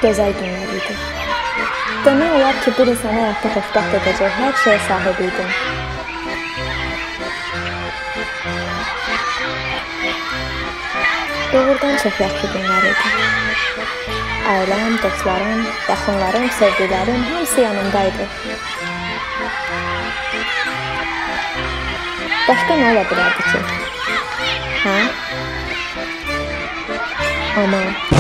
Gözəl günlər idi. Demək olar ki, bir insanı həyatda xoşbəxt edəcək hər şeyə sahib idim. Doğrudan çox yaxşı günlər idi. Ailəm, dostlarım, yaxınlarım, sevgilərim hamısı yanımdaydı. Başqa nə ola bilərdi ki? Hə? Amma